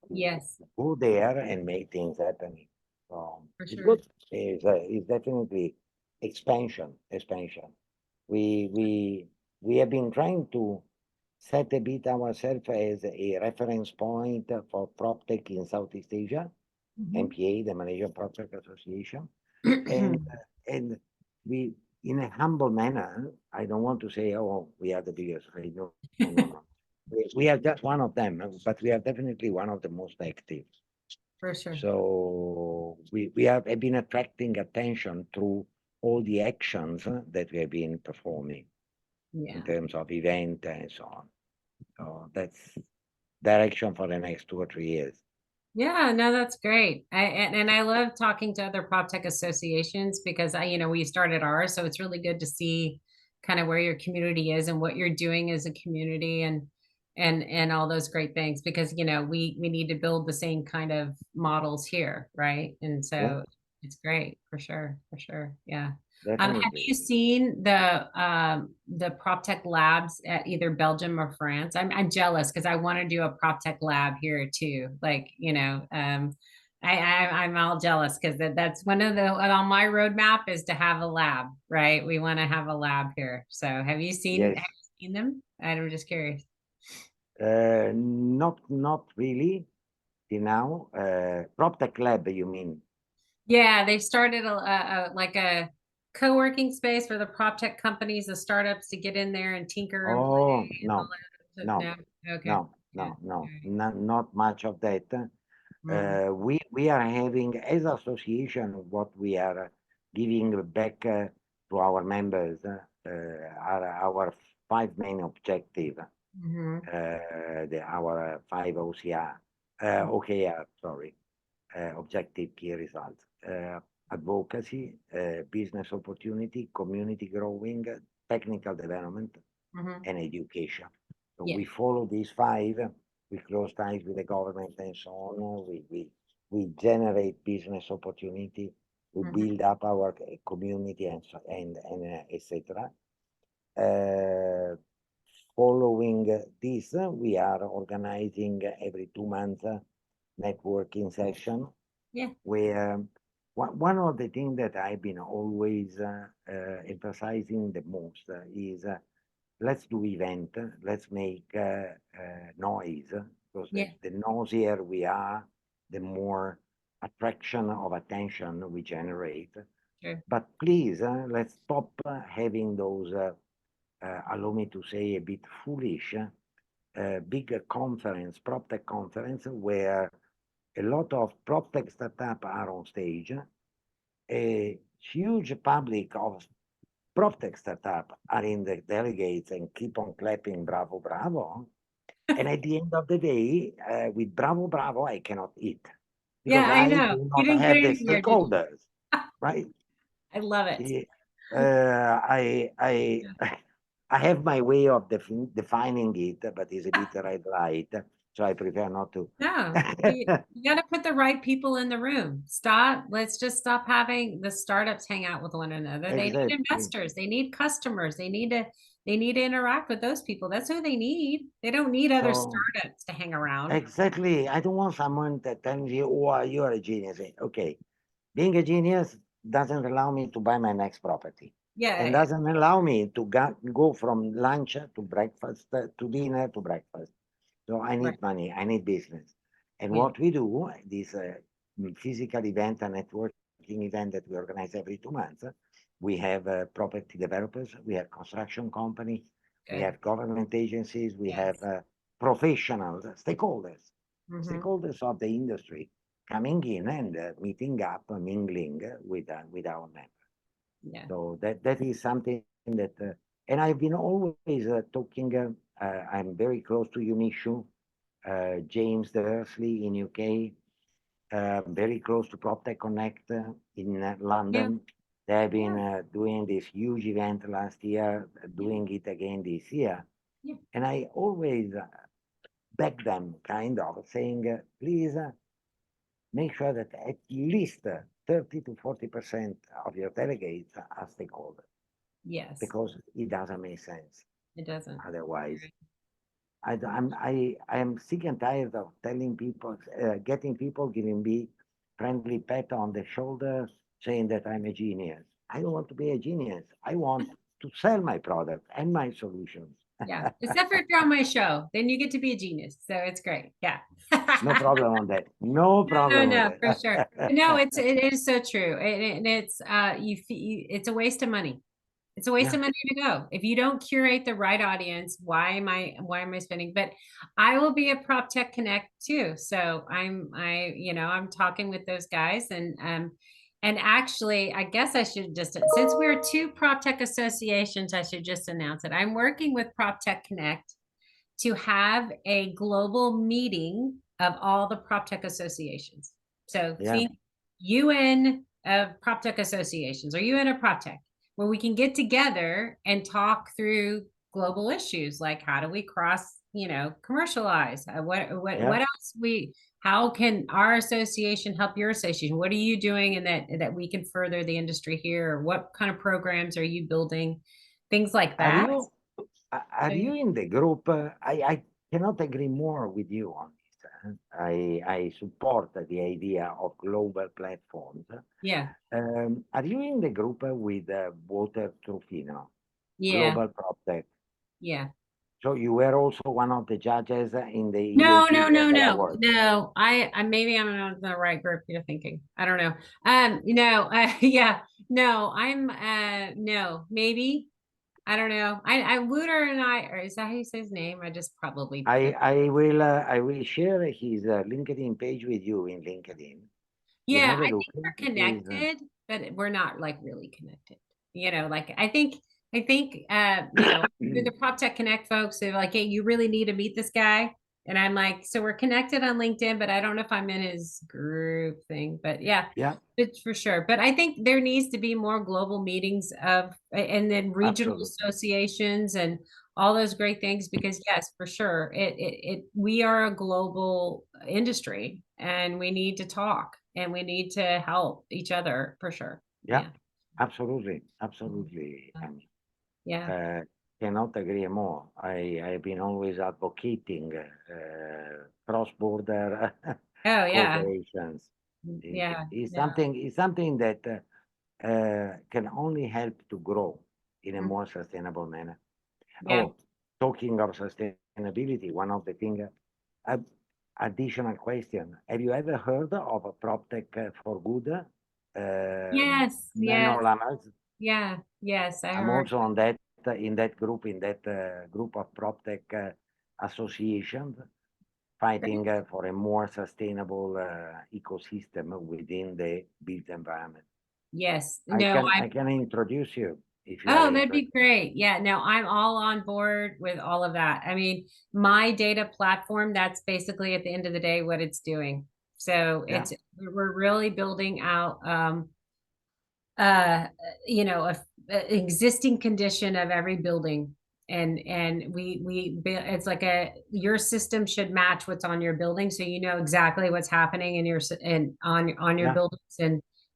yes, go there and make things happening. So for it's sure. good. It's definitely expansion. We have been trying to set a bit ourselves as a reference point for PropTech in Southeast Asia, Mm-hmm. MPA, the Malaysian PropTech Association, and we, in a humble manner, I don't want to say, oh, we are the biggest. No, no, no, no. We are just one of them, but we are definitely one of the most active. For sure. So we have been attracting attention through all the actions that we have been performing in Yeah. terms of event and so on. So that's direction for the next 2 or 3 years. Yeah, no, that's great. And I love talking to other prop tech associations because we started ours, so it's really good to see kind of where your community is and what you're doing as a community and all those great things because we need to build the same kind of models here, right? And Yeah, so it's great for sure, for sure. Yeah. Have definitely. you seen the prop tech labs at either Belgium or France? I'm jealous because I want to do a prop tech lab here too. Like, I'm all jealous because that's one of the on my roadmap is to have a lab, right? We want to have a lab here. So Yes. have you seen them? I'm just curious. Not really till now. Proptech Lab, you mean? Yeah, they've started like a co-working space for the prop tech companies, the startups to get in there and tinker and Oh, play and all no, that. no, No, okay. no, Yeah. no, no, All not much of that. right. We are having, as association, what we are giving back to our members are our five main objective, Mm-hmm. our five OCR, OKR, sorry, objective key results. Advocacy, business opportunity, community growing, technical development, Mm-hmm. and education. So Yeah. we follow these five. We close ties with the government and so on. We generate business opportunity. We Mm-hmm. build up our community and so, and etc. Uh, Following this, we are organizing every 2 months networking session Yeah. where one of the things that I've been always emphasizing the most is let's do event, let's make noise, because Yeah. the noisier we are, the more attraction of attention we generate. Sure. But please, let's stop having those, allow me to say, a bit foolish, big conference, PropTech conference, where a lot of PropTech startups are on stage, a huge public of PropTech startup are in the delegates and keep on clapping, bravo, bravo. And at the end of the day, with bravo, bravo, I cannot eat Yeah, because I I know. do You not didn't get have the in here, did you? stakeholders, right? I love it. See, I I have my way of defining it, but it's a bit right, so I prefer not to. No, you got to put the right people in the room. Let's just stop having the startups hang out with one another. They need Exactly. investors, they need customers, they need to interact with those people. That's who they need. They don't need other So startups to hang around. exactly, I don't want someone that tells you, "Oh, you are a genius." Okay, being a genius doesn't allow me to buy my next property, and Yeah, doesn't allow me to go from lunch to breakfast to dinner to breakfast. So I right. need money, I need business. And Yeah, what we do, this physical event and networking event that we organize every 2 months, we have property developers, we have construction company, we good. have government agencies, we have Yes. professionals, Mm-hmm. stakeholders of the industry coming in and meeting up, mingling with our members. Yeah. So that is something that, and I've been always talking. I'm very close to Unishu, James Dursley in UK, very close to PropTech Connect in Yeah. London. They've been Yeah. doing this huge event last year, Yeah. doing it again this year, Yeah. and I always beg them, kind of saying, please make sure that at least 30 to 40% of your delegates are stakeholders, Yes. because it doesn't make sense It doesn't. otherwise. I am sick and tired of telling people, getting people giving me friendly pat on the shoulder, saying that I'm a genius. I don't want to be a genius. I want to sell my product and my solutions. Yeah. Except for if you're on my show, then you get to be a genius. So it's great. Yeah. No problem on that. No No, problem on no, for sure. No, that. it is so true. And it's it's a waste of money. It's a waste Yeah, of money to go. If you don't curate the right audience, why am I spending? But I will be a Prop Tech Connect too. So I'm talking with those guys and actually I guess I should just since we're two Prop Tech associations, I should just announce it. I'm working with Prop Tech Connect to have a global meeting of all the prop tech associations. So yeah. think UN of prop tech associations or UN of prop tech, where we can get together and talk through global issues like how do we commercialize Yeah. what else how can our association help your association? What are you doing and that we can further the industry here? What kind of programs are you building? Things like Are that. you are So, you in the group? I cannot agree more with you on this. I support the idea of global platforms. Yeah. Are you in the group with Walter Trufino, Yeah. Global Proptech? Yeah. So you were also one of the judges in the No, no, ESG no, Level no, Award. no. I maybe I'm not in the right group you're thinking. I don't know. Yeah, no, no, maybe. I don't know. Wooter and I, or is that how you say his name? I just probably, I will share his LinkedIn page with you in LinkedIn. You yeah, have a I look. think we're He's, connected, but we're not like really connected. Like I think through the PropTech Connect folks, they're like, hey, you really need to meet this guy. And I'm like, so we're connected on LinkedIn, but I don't know if I'm in his group thing. But yeah, yeah, it's for sure. But I think there needs to be more global meetings and then regional absolutely. associations and all those great things because yes, for sure, we are a global industry and we need to talk and we need to help each other for sure. Yeah, Yeah. absolutely. Mhm. Absolutely. I mean, Yeah. cannot agree more. I've been always advocating cross-border Oh yeah. cooperations. Yeah. It's something that can only help to grow in a Mhm. more sustainable manner. Yeah. Oh, talking of sustainability, one of the things, uh, additional question. Have you ever heard of a PropTech for Good? Yes. Menno Yes. Lammers? Yeah. Yes. I I'm heard. also on that in that group of PropTech associations fighting for a more sustainable ecosystem within the built environment. Yes. No, I can introduce you if you are oh, that'd be interested. great. Yeah, no, I'm all on board with all of that. I mean, my data platform, that's basically at the end of the day what it's doing. So Yeah, we're really building out uh a existing condition of every building and it's like your system should match what's on your building so you know exactly what's happening in and on your yeah, buildings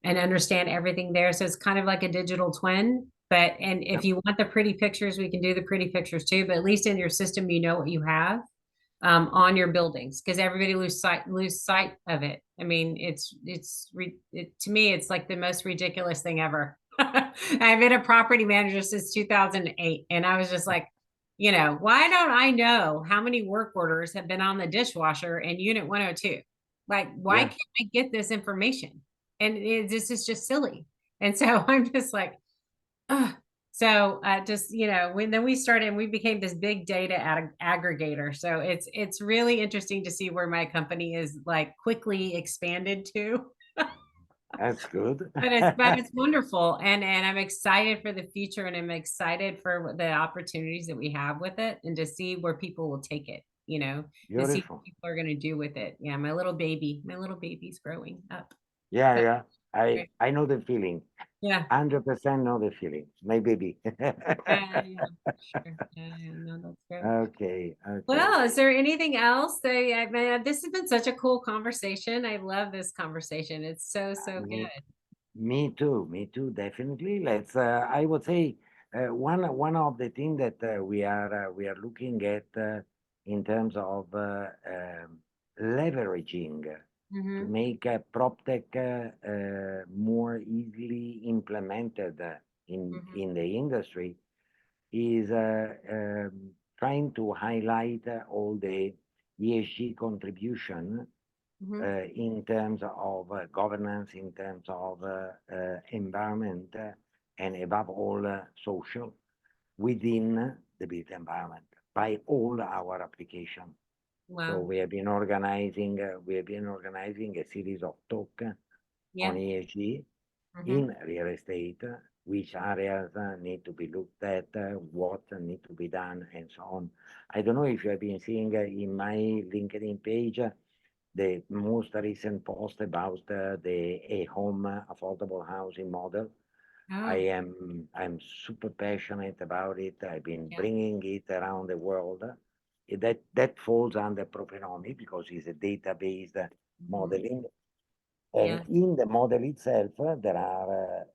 and understand everything there so it's kind of like a digital twin but and yeah, if you want the pretty pictures we can do the pretty pictures too but at least in your system you know what you have on your buildings because everybody lose sight of it. I mean, to me, it's like the most ridiculous thing ever. I've been a property manager since 2008, and I was just like, why don't I know how many work orders have been on the dishwasher in Unit 102? Like, why yeah. can't I get this information? And this is just silly. And so I'm just like, ugh. So just when then we started and we became this big data aggregator. So it's really interesting to see where my company is like quickly expanded to. That's good. But it's wonderful and I'm excited for the future and I'm excited for the opportunities that we have with it and to see where people will take it, to see what Beautiful. people are going to do with it. Yeah, my little baby's growing up. Yeah, But yeah. right. I know the feeling. Yeah. 100% know the feeling. My baby. Yeah, sure. Yeah, no, that's great. Okay, okay. Well, is there anything else that man, this has been such a cool conversation. I love this conversation. It's so, so Me, good. me too, definitely. I would say, one of the things that we are looking at in terms of leveraging to Hmm. make PropTech more easily implemented Hmm. in the industry is trying to highlight all the ESG contribution Hmm. in terms of governance, in terms of environment, and above all, social within the built environment by all our applications. So Wow. we have been organizing a series of talk on Yeah. ESG Hmm. in real estate, which areas need to be looked at, what need to be done, and so on. I don't know if you have been seeing in my LinkedIn page the most recent post about the a home affordable housing model. Oh, I'm super passionate about it. I've been yeah. bringing it around the world. That falls under Profinomic because it's a database Hmm. modeling. And Yeah. in the model itself, there are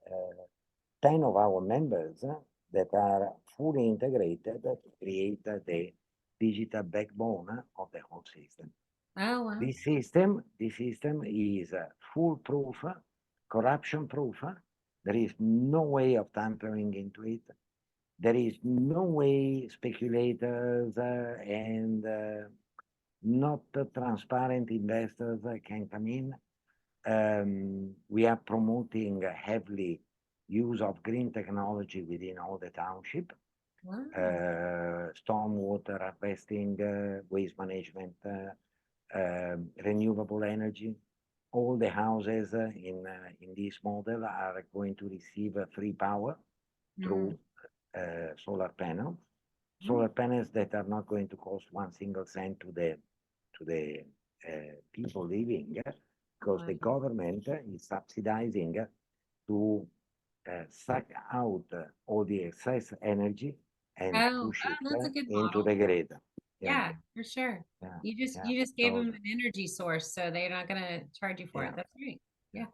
10 of our members that are fully integrated to create the digital backbone of the whole system. Oh, wow. This system is foolproof, corruption-proof. There is no way of tampering into it. There is no way speculators and not transparent investors can come in. We are promoting heavily use of green technology within all the township, Wow. stormwater harvesting, waste management, renewable energy. All the houses in this model are going to receive free power through solar panels. Solar panels that are not going to cost 1 single cent to the people living, because the government is subsidizing to suck out all the excess energy and push it That's a good into model. the grid. Yeah, for sure. Yeah, You just gave them an energy source, so they're not gonna charge you for it. That's great. Yeah.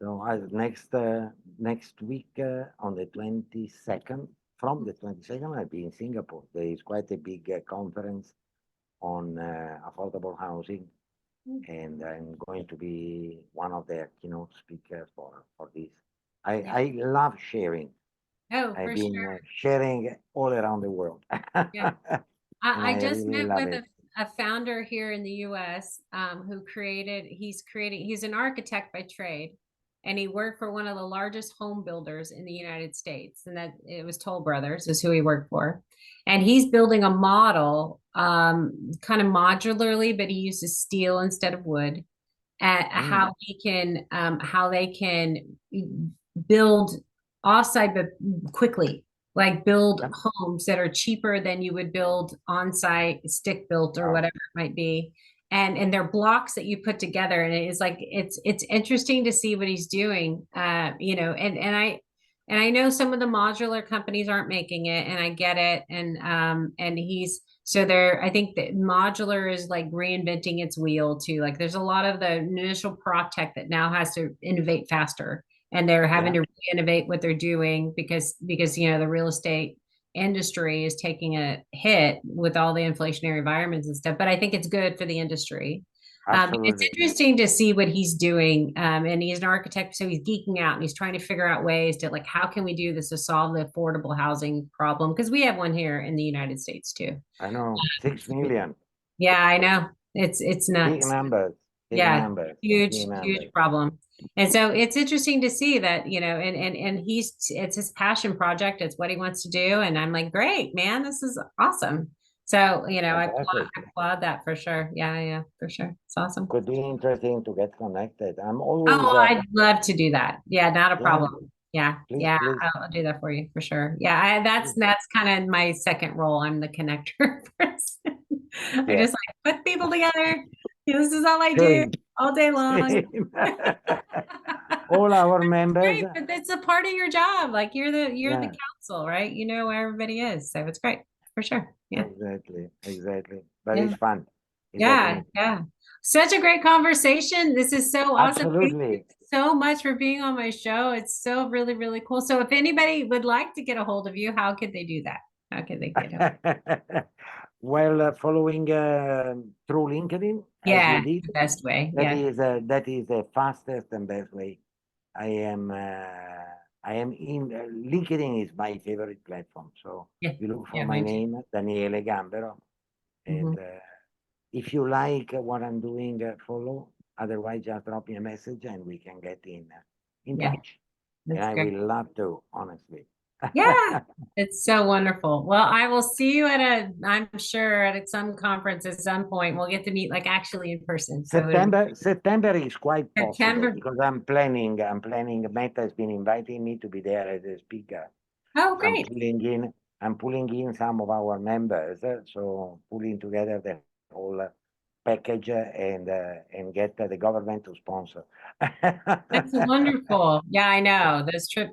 So next week on the 22nd, from the 22nd, I'll be in Singapore. There is quite a big conference on affordable housing, and I'm going to be one of the keynote speakers for this. I love sharing. Oh, I've for been sure. sharing all around the world. Yeah. And I I just really met love with it. a founder here in the US who he's an architect by trade, and he worked for one of the largest home builders in the United States. And that it was Toll Brothers is who he worked for. And he's building a model kind of modularly, but he uses steel instead of wood at how they can build offsite but quickly, like build Yep. homes that are cheaper than you would build on-site stick built or Wow. whatever it might be. And they're blocks that you put together, and it's like it's interesting to see what he's doing. And I know some of the modular companies aren't making it, and I get it. And he's so there, I think that modular is like reinventing its wheel too. Like there's a lot of the initial Proptech that now has to innovate faster, and they're having to innovate what they're doing because the real estate industry is taking a hit with all the inflationary environments and stuff. But I think it's good for the industry. It's Absolutely. interesting to see what he's doing. And he's an architect, so he's geeking out and he's trying to figure out ways to like, how can we do this to solve the affordable housing problem? Because we have one here in the United States too. I know, 6 million. Yeah, I know. It's Big nuts. numbers. Big Yeah, numbers. huge, Big numbers. huge problem. And so it's interesting to see that, and it's his passion project. It's what he wants to do. And I'm like, great, man, this is awesome. So, Fantastic. I applaud that for sure. Yeah, yeah, for sure. It's awesome. Could be interesting to get connected. I'm Oh, always, I'd love to do that. Yeah, not a yeah, problem. Yeah, please, yeah, please, I'll do that for you for sure. Yeah, that's please. that's kind of my second role. I'm the connector person. I Yeah, just like put people together. This is all I do same, all day long. same. All our members, Great, but that's a part of your job. Like you're the yeah, council, right? You know where everybody is, so it's great for sure. Yeah, exactly. But yeah. it's fun. It's Yeah, happening. yeah. Such a great conversation. This is so awesome. Thank you Absolutely. so much for being on my show. It's so really, really cool. So if anybody would like to get a hold of you, how could they do that? How could they get it? Well, following through LinkedIn, as you Yeah, did, the best way. that Yeah, is the fastest and best way. I am in LinkedIn is my favorite platform. So yeah, you look for yeah, my mine too. name, Daniele Gambero, Mhm. and if you like what I'm doing, follow. Otherwise, just drop me a message and we can get in Yeah, touch. And that's I great. will love to, honestly. Yeah, it's so wonderful. Well, I will see you I'm sure at some conference at some point. We'll get to meet like actually in person. So September is quite possible September. because I'm planning. Meta has been inviting me to be there as a speaker. Oh, I'm great. pulling in some of our members, so pulling together the whole package and get the government to sponsor. That's wonderful. Yeah, I know.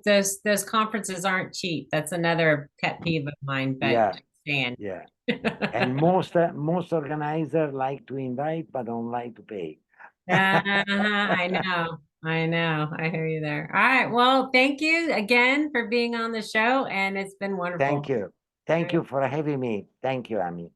Those conferences aren't cheap. That's another pet peeve of mine, but Yeah, Stan. yeah. And most organizers like to invite but don't like to pay. I know. I know. I hear you there. All right. Well, thank you again for being on the show, and it's been Thank wonderful. you. All Thank right. you for having me. Thank you, Ami.